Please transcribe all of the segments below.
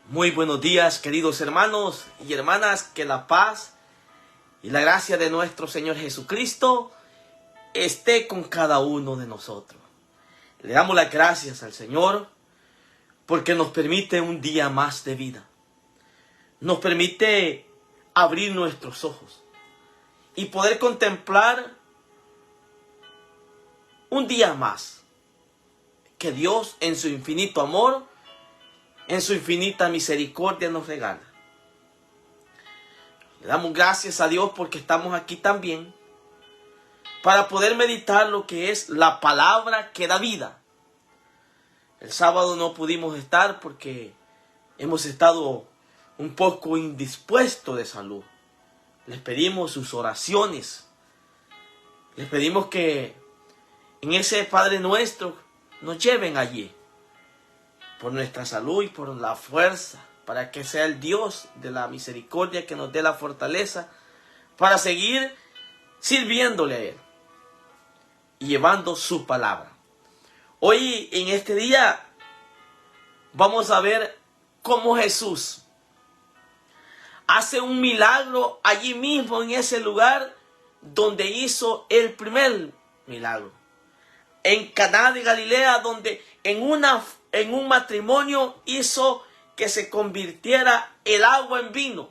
Muy buenos días, queridos hermanos y hermanas, que la paz y la gracia de nuestro Señor Jesucristo esté con cada uno de nosotros. Le damos las gracias al Señor porque nos permite un día más de vida. Nos permite abrir nuestros ojos y poder contemplar un día más que Dios en su infinito amor, en su infinita misericordia nos regala. Le damos gracias a Dios porque estamos aquí también para poder meditar lo que es la palabra que da vida. El sábado no pudimos estar porque hemos estado un poco indispuestos de salud. Les pedimos sus oraciones. Les pedimos que en ese Padre Nuestro nos lleven allí por nuestra salud y por la fuerza, para que sea el Dios de la misericordia que nos dé la fortaleza para seguir sirviéndole a Él y llevando su palabra. Hoy en este día vamos a ver cómo Jesús hace un milagro allí mismo en ese lugar donde hizo el primer milagro. En Caná de Galilea, donde en un matrimonio hizo que se convirtiera el agua en vino.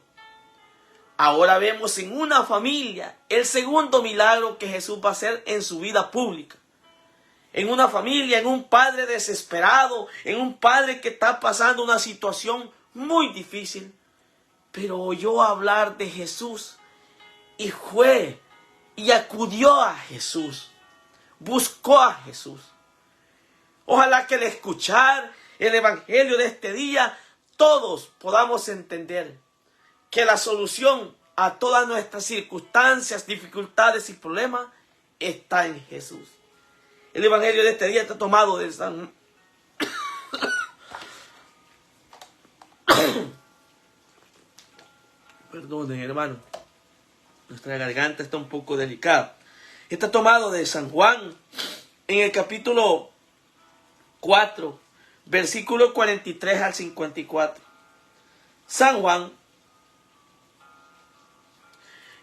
Ahora vemos en una familia el segundo milagro que Jesús va a hacer en su vida pública. En una familia, en un padre desesperado, en un padre que está pasando una situación muy difícil, pero oyó hablar de Jesús y fue y acudió a Jesús. Buscó a Jesús. Ojalá que al escuchar el evangelio de este día, todos podamos entender que la solución a todas nuestras circunstancias, dificultades y problemas está en Jesús. El evangelio de este día está tomado de San... Perdonen, hermano. Nuestra garganta está un poco delicada. Está tomado de San Juan en el capítulo 4, versículo 43 al 54. San Juan,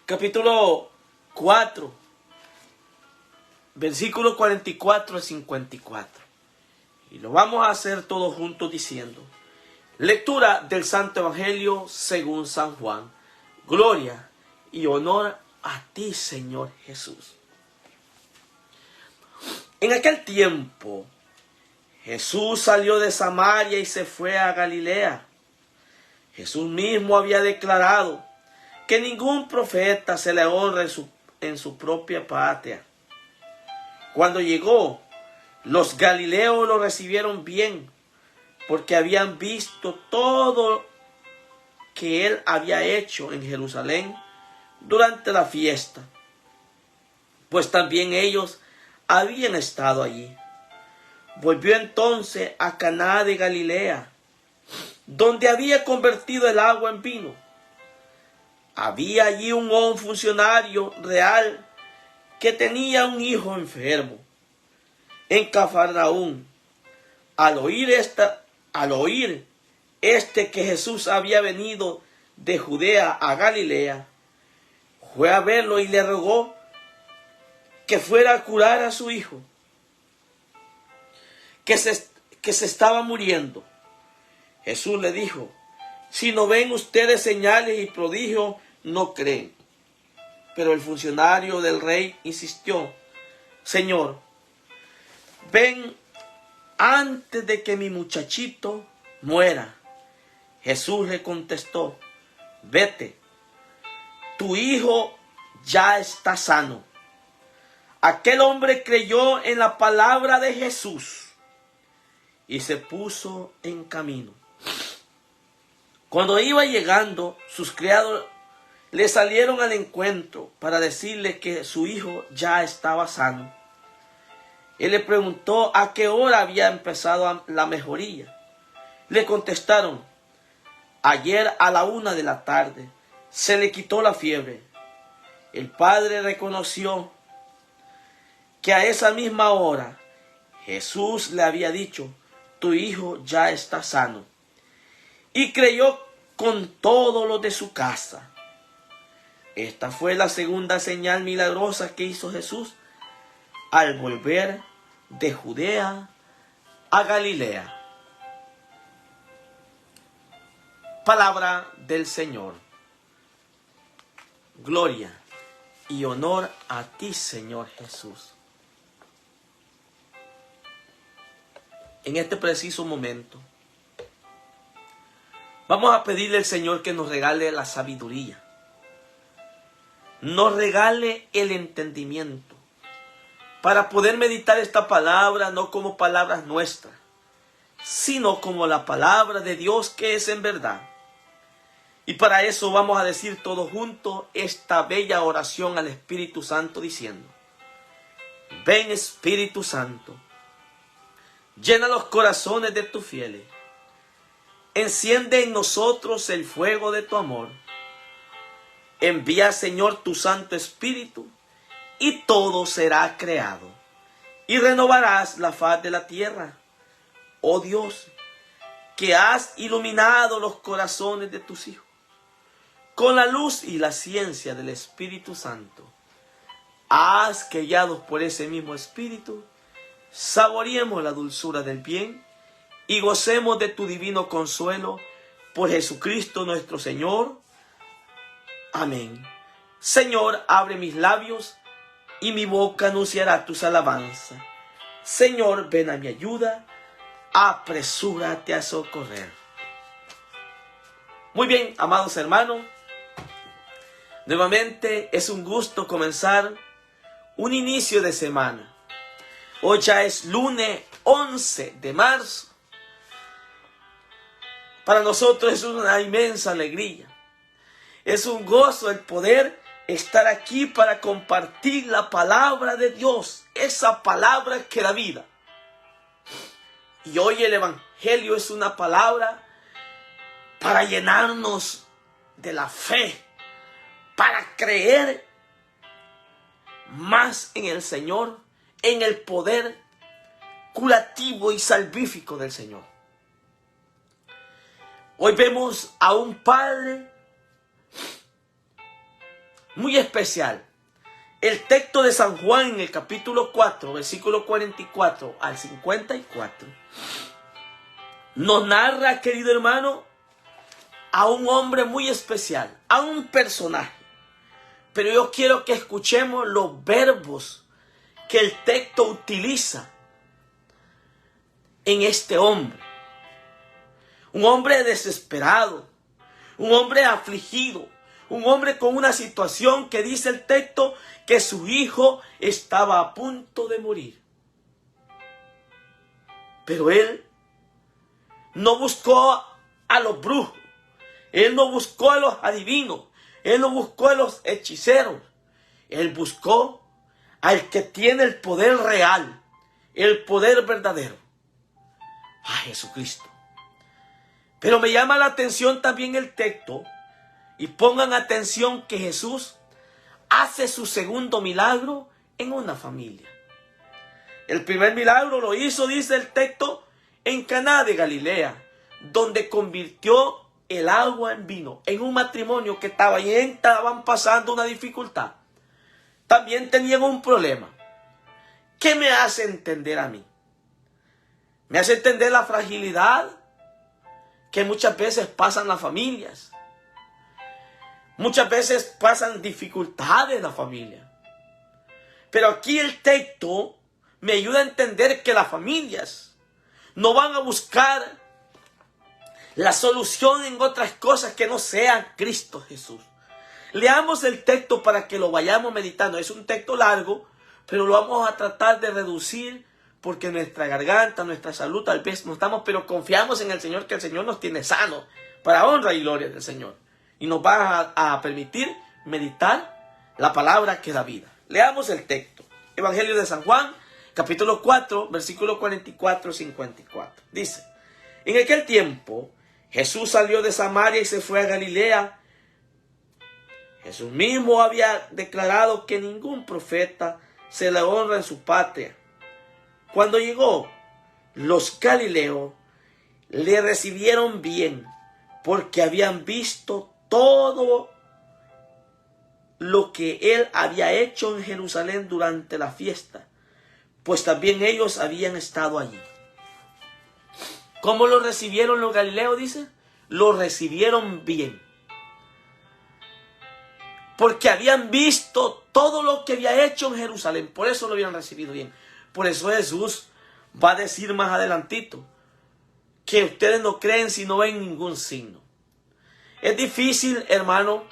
capítulo 4, versículo 44 al 54. Y lo vamos a hacer todos juntos diciendo: lectura del Santo Evangelio según San Juan. Gloria y honor a ti, Señor Jesús. En aquel tiempo, Jesús salió de Samaria y se fue a Galilea. Jesús mismo había declarado que ningún profeta se le honra en su propia patria. Cuando llegó, los galileos lo recibieron bien, porque habían visto todo que él había hecho en Jerusalén durante la fiesta, pues también ellos habían estado allí. Volvió entonces a Caná de Galilea, donde había convertido el agua en vino. Había allí un funcionario real que tenía un hijo enfermo. En Cafarnaúm, al oír que Jesús había venido de Judea a Galilea, fue a verlo y le rogó que fuera a curar a su hijo, que se estaba muriendo. Jesús le dijo: si no ven ustedes señales y prodigios, no creen. Pero el funcionario del rey insistió: Señor, ven antes de que mi muchachito muera. Jesús le contestó: vete, tu hijo ya está sano. Aquel hombre creyó en la palabra de Jesús y se puso en camino. Cuando iba llegando, sus criados le salieron al encuentro para decirle que su hijo ya estaba sano. Él le preguntó a qué hora había empezado la mejoría. Le contestaron: ayer a la 1 de la tarde se le quitó la fiebre. El padre reconoció que a esa misma hora Jesús le había dicho: tu hijo ya está sano. y creyó con todo lo de su casa. Esta fue la segunda señal milagrosa que hizo Jesús al volver de Judea a Galilea. Palabra del Señor. Gloria y honor a ti, Señor Jesús. En este preciso momento, vamos a pedirle al Señor que nos regale la sabiduría, nos regale el entendimiento, para poder meditar esta palabra no como palabras nuestras, sino como la palabra de Dios que es en verdad. Y para eso vamos a decir todos juntos esta bella oración al Espíritu Santo diciendo: ven Espíritu Santo, llena los corazones de tus fieles, enciende en nosotros el fuego de tu amor. Envía, Señor, tu Santo Espíritu, y todo será creado, y renovarás la faz de la tierra. Oh Dios, que has iluminado los corazones de tus hijos con la luz y la ciencia del Espíritu Santo, haz que, guiados por ese mismo Espíritu, saboreemos la dulzura del bien y gocemos de tu divino consuelo por Jesucristo nuestro Señor. Amén. Señor, abre mis labios y mi boca anunciará tus alabanzas. Señor, ven a mi ayuda, apresúrate a socorrer. Muy bien, amados hermanos, nuevamente es un gusto comenzar un inicio de semana. Hoy ya es lunes 11 de marzo. Para nosotros es una inmensa alegría. Es un gozo el poder estar aquí para compartir la palabra de Dios, esa palabra que da vida. Y hoy el Evangelio es una palabra para llenarnos de la fe, para creer más en el Señor, en el poder curativo y salvífico del Señor. Hoy vemos a un Padre muy especial. El texto de San Juan en el capítulo 4, versículo 44 al 54, nos narra, querido hermano, a un hombre muy especial, a un personaje. Pero yo quiero que escuchemos los verbos que el texto utiliza en este hombre. Un hombre desesperado, un hombre afligido, un hombre con una situación que dice el texto que su hijo estaba a punto de morir. Pero él no buscó a los brujos, él no buscó a los adivinos, él no buscó a los hechiceros, él buscó al que tiene el poder real, el poder verdadero, a Jesucristo. Pero me llama la atención también el texto, y pongan atención que Jesús hace su segundo milagro en una familia. El primer milagro lo hizo, dice el texto, en Caná de Galilea, donde convirtió el agua en vino, en un matrimonio que estaban pasando una dificultad. También tenían un problema. ¿Qué me hace entender a mí? Me hace entender la fragilidad que muchas veces pasan las familias. Muchas veces pasan dificultades en la familia. Pero aquí el texto me ayuda a entender que las familias no van a buscar la solución en otras cosas que no sean Cristo Jesús. Leamos el texto para que lo vayamos meditando. Es un texto largo, pero lo vamos a tratar de reducir porque nuestra garganta, nuestra salud tal vez no estamos, pero confiamos en el Señor, que el Señor nos tiene sanos para honra y gloria del Señor. Y nos va a permitir meditar la palabra que da vida. Leamos el texto. Evangelio de San Juan, capítulo 4, versículo 44 y 54. Dice: en aquel tiempo Jesús salió de Samaria y se fue a Galilea. Jesús mismo había declarado que ningún profeta se le honra en su patria. Cuando llegó, los galileos le recibieron bien, porque habían visto todo lo que él había hecho en Jerusalén durante la fiesta, pues también ellos habían estado allí. ¿Cómo lo recibieron los galileos? Dice, lo recibieron bien, porque habían visto todo lo que había hecho en Jerusalén, por eso lo habían recibido bien. Por eso Jesús va a decir más adelantito que ustedes no creen si no ven ningún signo. Es difícil, hermano,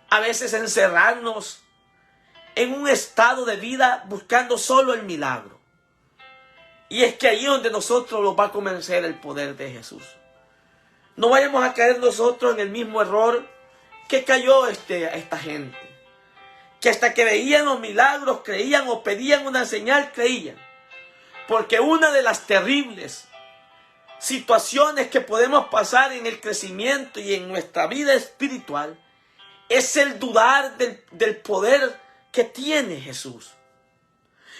a veces encerrarnos en un estado de vida buscando solo el milagro. Y es que ahí es donde nosotros nos va a convencer el poder de Jesús. No vayamos a caer nosotros en el mismo error que cayó esta gente. Que hasta que veían los milagros creían, o pedían una señal creían. Porque una de las terribles situaciones que podemos pasar en el crecimiento y en nuestra vida espiritual es el dudar del poder que tiene Jesús.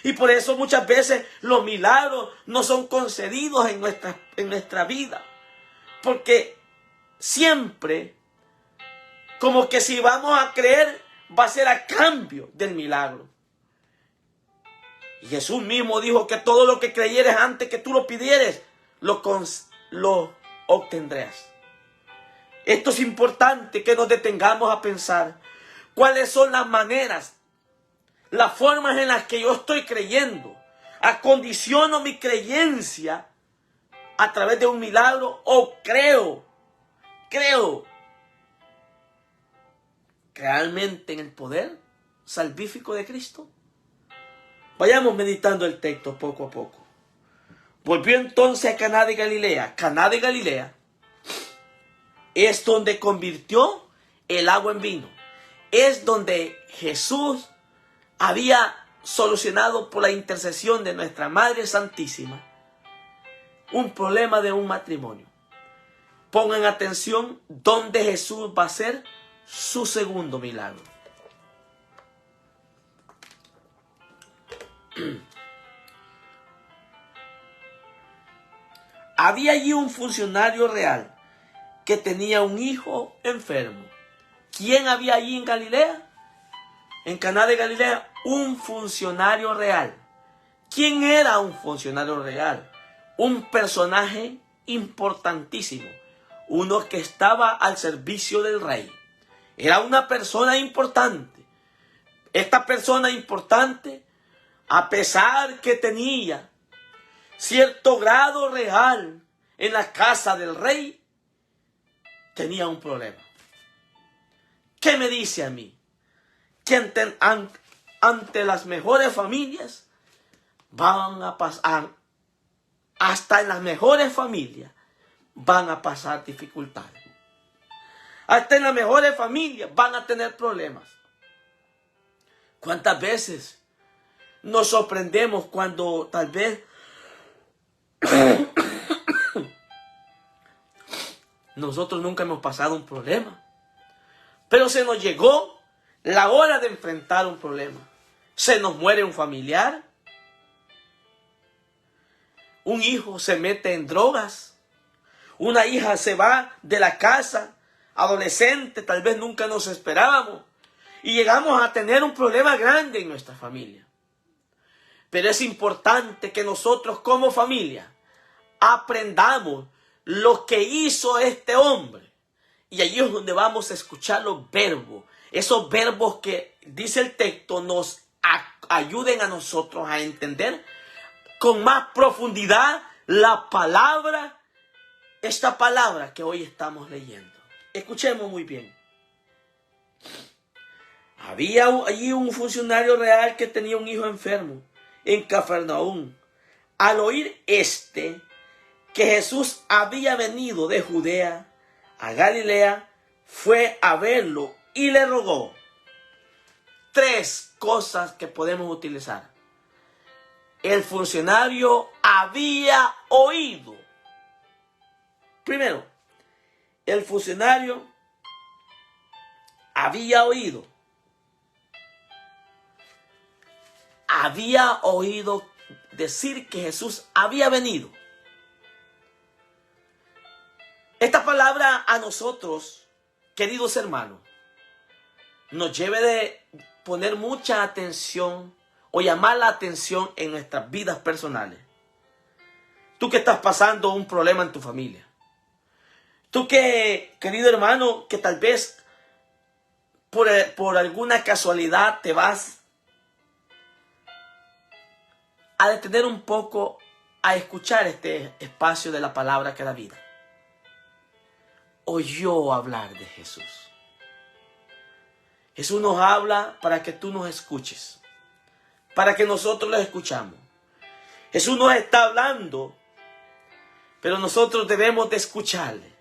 Y por eso muchas veces los milagros no son concedidos en nuestra vida. Porque siempre, como que si vamos a creer, va a ser a cambio del milagro. Y Jesús mismo dijo que todo lo que creyeres antes que tú lo pidieres, lo obtendrás. Esto es importante que nos detengamos a pensar cuáles son las maneras, las formas en las que yo estoy creyendo. Acondiciono mi creencia a través de un milagro o creo realmente en el poder salvífico de Cristo. Vayamos meditando el texto poco a poco. Volvió entonces a Caná de Galilea. Caná de Galilea es donde convirtió el agua en vino. Es donde Jesús había solucionado por la intercesión de nuestra Madre Santísima un problema de un matrimonio. Pongan atención donde Jesús va a hacer su segundo milagro. Había allí un funcionario real que tenía un hijo enfermo. ¿Quién había allí en Galilea? En Caná de Galilea, un funcionario real. ¿Quién era un funcionario real? Un personaje importantísimo, uno que estaba al servicio del rey. Era una persona importante. Esta persona importante, a pesar que tenía cierto grado real en la casa del rey, tenía un problema. ¿Qué me dice a mí? Que ante las mejores familias van a pasar, hasta en las mejores familias van a pasar dificultades. Hasta en las mejores familias van a tener problemas. ¿Cuántas veces nos sorprendemos cuando tal vez nosotros nunca hemos pasado un problema, pero se nos llegó la hora de enfrentar un problema? Se nos muere un familiar, un hijo se mete en drogas, una hija se va de la casa, adolescente, tal vez nunca nos esperábamos, y llegamos a tener un problema grande en nuestra familia. Pero es importante que nosotros como familia aprendamos lo que hizo este hombre. Y allí es donde vamos a escuchar los verbos. Esos verbos que dice el texto nos ayuden a nosotros a entender con más profundidad la palabra, esta palabra que hoy estamos leyendo. Escuchemos muy bien. Había allí un funcionario real que tenía un hijo enfermo en Cafarnaúm. Al oír que Jesús había venido de Judea a Galilea, fue a verlo y le rogó. 3 cosas que podemos utilizar. El funcionario había oído. Primero, el funcionario había oído. Había oído decir que Jesús había venido. Esta palabra a nosotros, queridos hermanos, nos debe de poner mucha atención o llamar la atención en nuestras vidas personales. Tú que estás pasando un problema en tu familia. Tú que, querido hermano, que tal vez por alguna casualidad te vas a detener un poco a escuchar este espacio de la palabra que da vida. Oyó hablar de Jesús. Jesús nos habla para que tú nos escuches, para que nosotros lo escuchamos. Jesús nos está hablando, pero nosotros debemos de escucharle.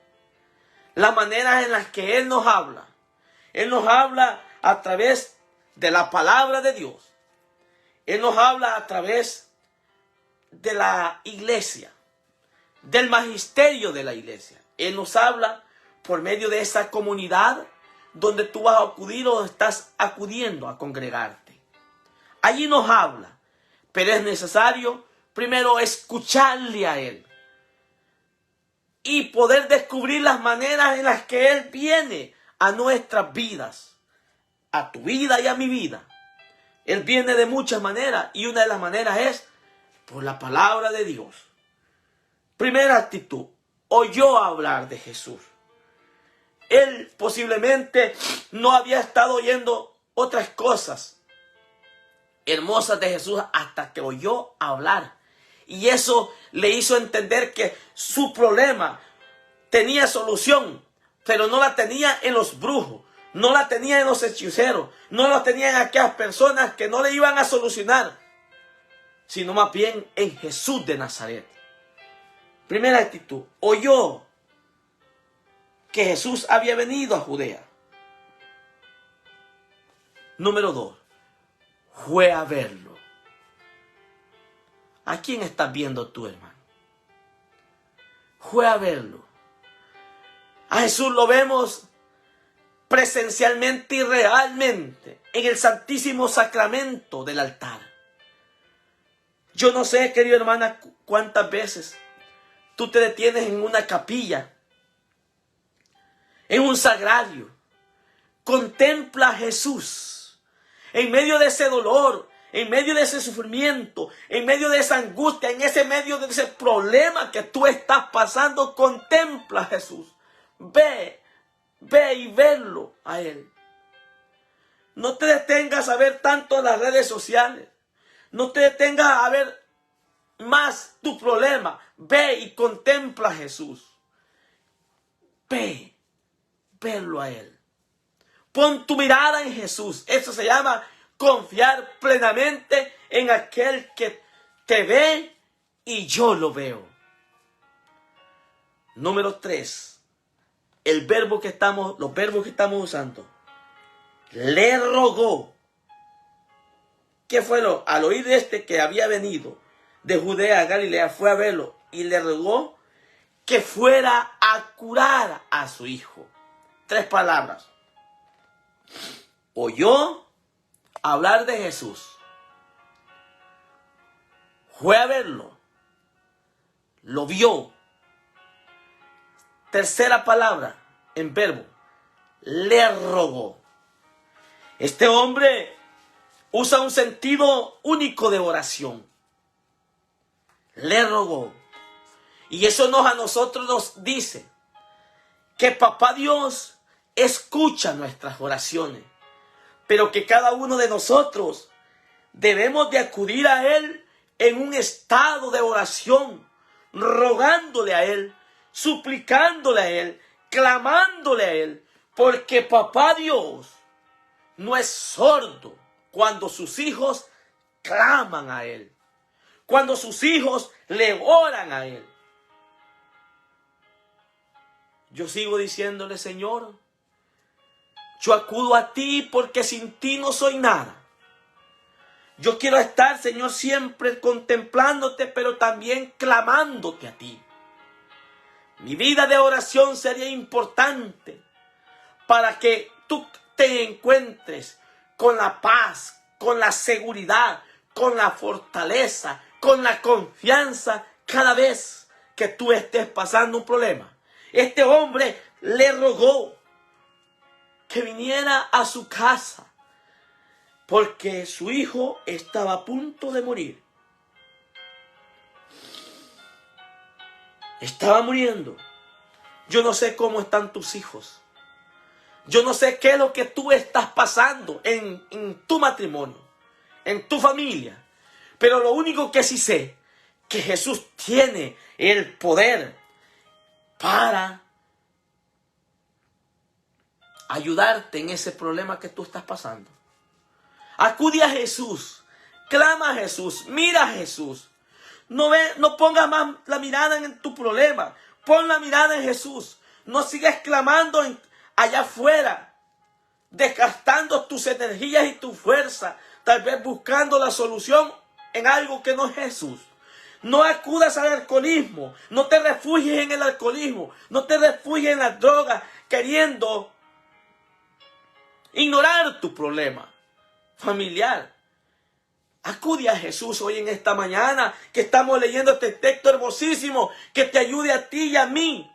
La manera en la que Él nos habla a través de la palabra de Dios. Él nos habla a través de la iglesia, del magisterio de la iglesia. Él nos habla por medio de esa comunidad donde tú vas a acudir o estás acudiendo a congregarte. Allí nos habla, pero es necesario primero escucharle a Él y poder descubrir las maneras en las que Él viene a nuestras vidas, a tu vida y a mi vida. Él viene de muchas maneras y una de las maneras es por la palabra de Dios. Primera actitud, oyó hablar de Jesús. Él posiblemente no había estado oyendo otras cosas hermosas de Jesús hasta que oyó hablar. Y eso le hizo entender que su problema tenía solución, pero no la tenía en los brujos, no la tenía en los hechiceros, no la tenía en aquellas personas que no le iban a solucionar, sino más bien en Jesús de Nazaret. Primera actitud, oyó que Jesús había venido a Judea. Número 2, fue a verlo. ¿A quién estás viendo tú, hermano? Fue a verlo. A Jesús lo vemos presencialmente y realmente en el Santísimo Sacramento del altar. Yo no sé, querida hermana, cuántas veces tú te detienes en una capilla, en un sagrario, contempla a Jesús en medio de ese dolor, en medio de ese sufrimiento, en medio de esa angustia, en ese medio de ese problema que tú estás pasando, contempla a Jesús. Ve y verlo a Él. No te detengas a ver tanto las redes sociales. No te detengas a ver más tu problema. Ve y contempla a Jesús. Verlo a Él. Pon tu mirada en Jesús. Eso se llama confiar plenamente en aquel que te ve y yo lo veo. Número 3. Los verbos que estamos usando. Le rogó. ¿Qué fue al oír de este que había venido de Judea a Galilea, fue a verlo y le rogó que fuera a curar a su hijo? 3 palabras. Oyó hablar de Jesús. Fue a verlo. Lo vio. Tercera palabra en verbo. Le rogó. Este hombre usa un sentido único de oración. Le rogó. Y eso a nosotros nos dice que Papá Dios escucha nuestras oraciones, pero que cada uno de nosotros debemos de acudir a Él en un estado de oración, rogándole a Él, suplicándole a Él, clamándole a Él, porque Papá Dios no es sordo cuando sus hijos claman a Él, cuando sus hijos le oran a Él. Yo sigo diciéndole, Señor, yo acudo a ti porque sin ti no soy nada. Yo quiero estar, Señor, siempre contemplándote, pero también clamándote a ti. Mi vida de oración sería importante para que tú te encuentres con la paz, con la seguridad, con la fortaleza, con la confianza cada vez que tú estés pasando un problema. Este hombre le rogó que viniera a su casa porque su hijo estaba a punto de morir. Estaba muriendo. Yo no sé cómo están tus hijos. Yo no sé qué es lo que tú estás pasando en tu matrimonio, en tu familia. Pero lo único que sí sé, que Jesús tiene el poder para ayudarte en ese problema que tú estás pasando. Acude a Jesús, clama a Jesús, mira a Jesús. No pongas más la mirada en tu problema, pon la mirada en Jesús. No sigas clamando allá afuera, desgastando tus energías y tu fuerza, tal vez buscando la solución en algo que no es Jesús. No acudas al alcoholismo, no te refugies en el alcoholismo, no te refugies en las drogas, queriendo ignorar tu problema familiar. Acude a Jesús hoy en esta mañana que estamos leyendo este texto hermosísimo que te ayude a ti y a mí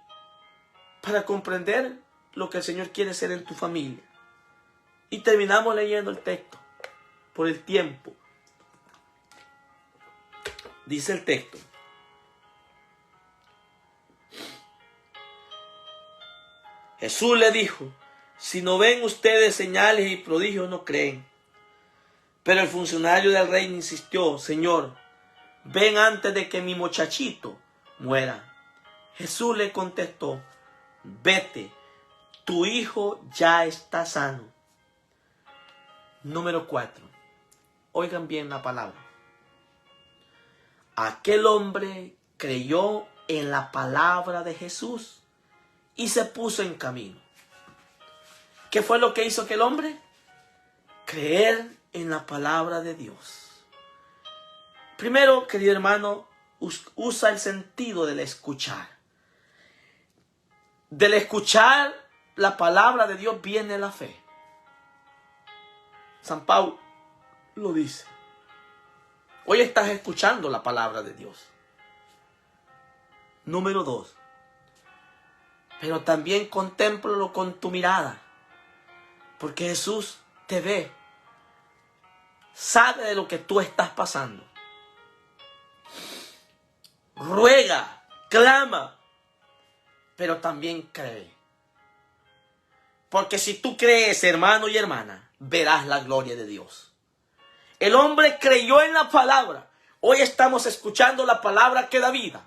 para comprender lo que el Señor quiere hacer en tu familia. Y terminamos leyendo el texto por el tiempo. Dice el texto: Jesús le dijo: si no ven ustedes señales y prodigios, no creen. Pero el funcionario del rey insistió: Señor, ven antes de que mi muchachito muera. Jesús le contestó: vete, tu hijo ya está sano. Número 4. Oigan bien la palabra. Aquel hombre creyó en la palabra de Jesús y se puso en camino. ¿Qué fue lo que hizo aquel hombre? Creer en la palabra de Dios. Primero, querido hermano, usa el sentido del escuchar. Del escuchar la palabra de Dios viene la fe. San Pablo lo dice. Hoy estás escuchando la palabra de Dios. Número 2. Pero también contémplalo con tu mirada. Porque Jesús te ve. Sabe de lo que tú estás pasando. Ruega, clama, pero también cree. Porque si tú crees, hermano y hermana, verás la gloria de Dios. El hombre creyó en la palabra. Hoy estamos escuchando la palabra que da vida.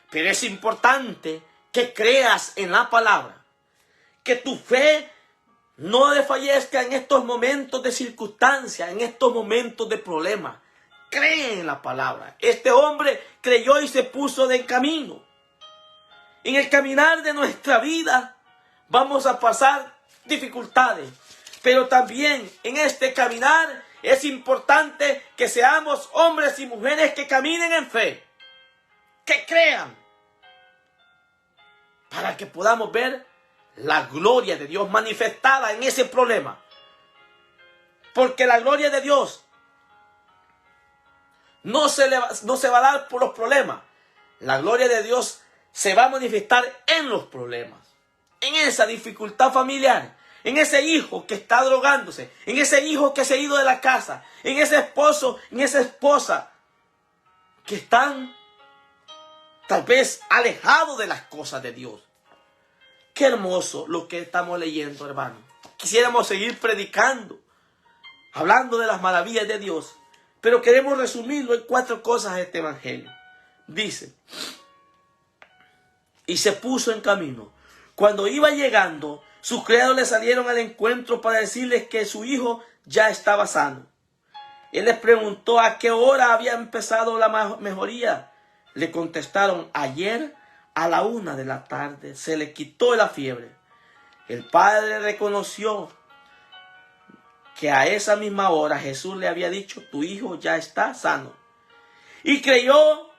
Pero es importante que creas en la palabra. Que tu fe no desfallezca en estos momentos de circunstancia, en estos momentos de problema. Cree en la palabra. Este hombre creyó y se puso de camino. En el caminar de nuestra vida vamos a pasar dificultades. Pero también en este caminar es importante que seamos hombres y mujeres que caminen en fe. Que crean. Para que podamos ver la gloria de Dios manifestada en ese problema. Porque la gloria de Dios no se va a dar por los problemas. La gloria de Dios se va a manifestar en los problemas. En esa dificultad familiar. En ese hijo que está drogándose. En ese hijo que se ha ido de la casa. En ese esposo, en esa esposa que están tal vez alejados de las cosas de Dios. Qué hermoso lo que estamos leyendo, hermano. Quisiéramos seguir predicando, hablando de las maravillas de Dios. Pero queremos resumirlo en 4 cosas este evangelio. Dice: y se puso en camino. Cuando iba llegando, sus criados le salieron al encuentro para decirles que su hijo ya estaba sano. Él les preguntó a qué hora había empezado la mejoría. Le contestaron: ayer a la 1 de la tarde se le quitó la fiebre. El padre reconoció que a esa misma hora Jesús le había dicho: tu hijo ya está sano. Y creyó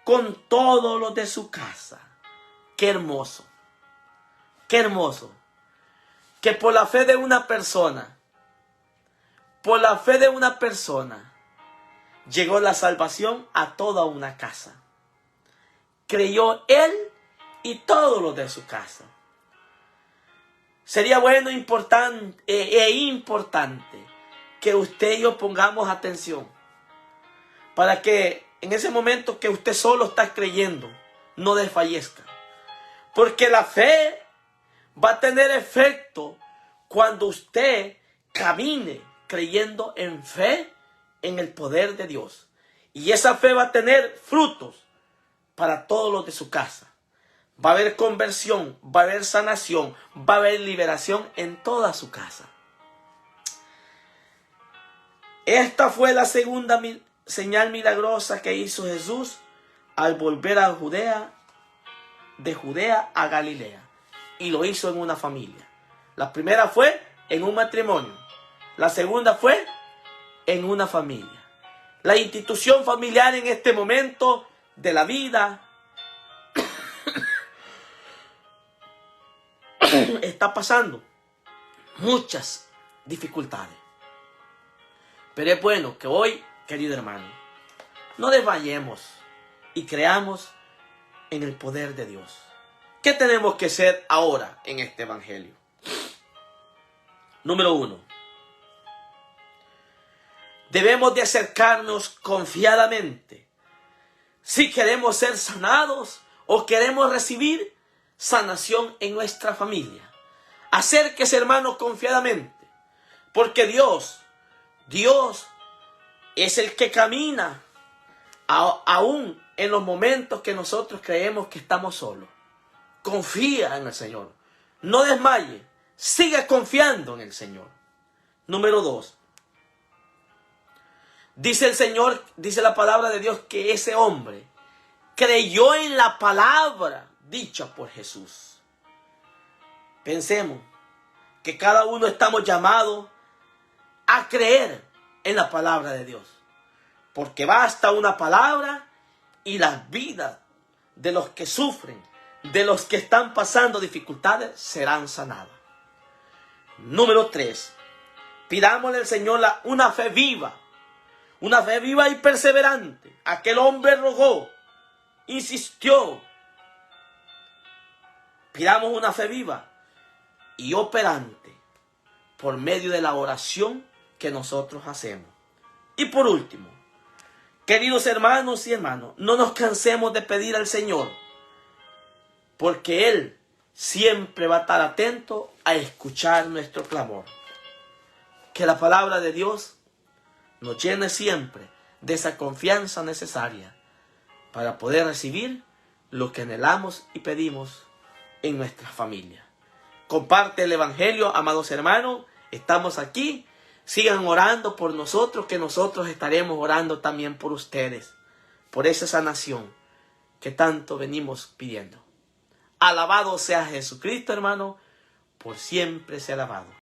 con todos los de su casa. Qué hermoso. Qué hermoso. Que por la fe de una persona, llegó la salvación a toda una casa. Creyó él y todos los de su casa. Sería bueno importante que usted y yo pongamos atención para que en ese momento que usted solo está creyendo, no desfallezca. Porque la fe va a tener efecto cuando usted camine creyendo en fe en el poder de Dios. Y esa fe va a tener frutos para todos los de su casa. Va a haber conversión, va a haber sanación, va a haber liberación en toda su casa. Esta fue la segunda señal milagrosa que hizo Jesús al volver a Judea, de Judea a Galilea. Y lo hizo en una familia. La primera fue en un matrimonio. La segunda fue en una familia. La institución familiar en este momento de la vida está pasando muchas dificultades. Pero es bueno que hoy, querido hermano, no desmayemos y creamos en el poder de Dios. ¿Qué tenemos que hacer ahora en este evangelio? Número 1. Debemos de acercarnos confiadamente si queremos ser sanados o queremos recibir sanación en nuestra familia. Acérquese, hermano, confiadamente, porque Dios es el que camina aún en los momentos que nosotros creemos que estamos solos. Confía en el Señor. No desmaye. Siga confiando en el Señor. Número 2. Dice el Señor, dice la palabra de Dios, que ese hombre creyó en la palabra dicha por Jesús. Pensemos que cada uno estamos llamados a creer en la palabra de Dios. Porque basta una palabra y las vidas de los que sufren, de los que están pasando dificultades, serán sanadas. Número 3. Pidámosle al Señor una fe viva y perseverante. Aquel hombre rogó, insistió. Pidamos una fe viva y operante por medio de la oración que nosotros hacemos. Y por último, queridos hermanos y hermanas, no nos cansemos de pedir al Señor, porque Él siempre va a estar atento a escuchar nuestro clamor. Que la palabra de Dios nos llene siempre de esa confianza necesaria para poder recibir lo que anhelamos y pedimos en nuestra familia. Comparte el evangelio, amados hermanos. Estamos aquí. Sigan orando por nosotros, que nosotros estaremos orando también por ustedes, por esa sanación que tanto venimos pidiendo. Alabado sea Jesucristo, hermano, por siempre sea alabado.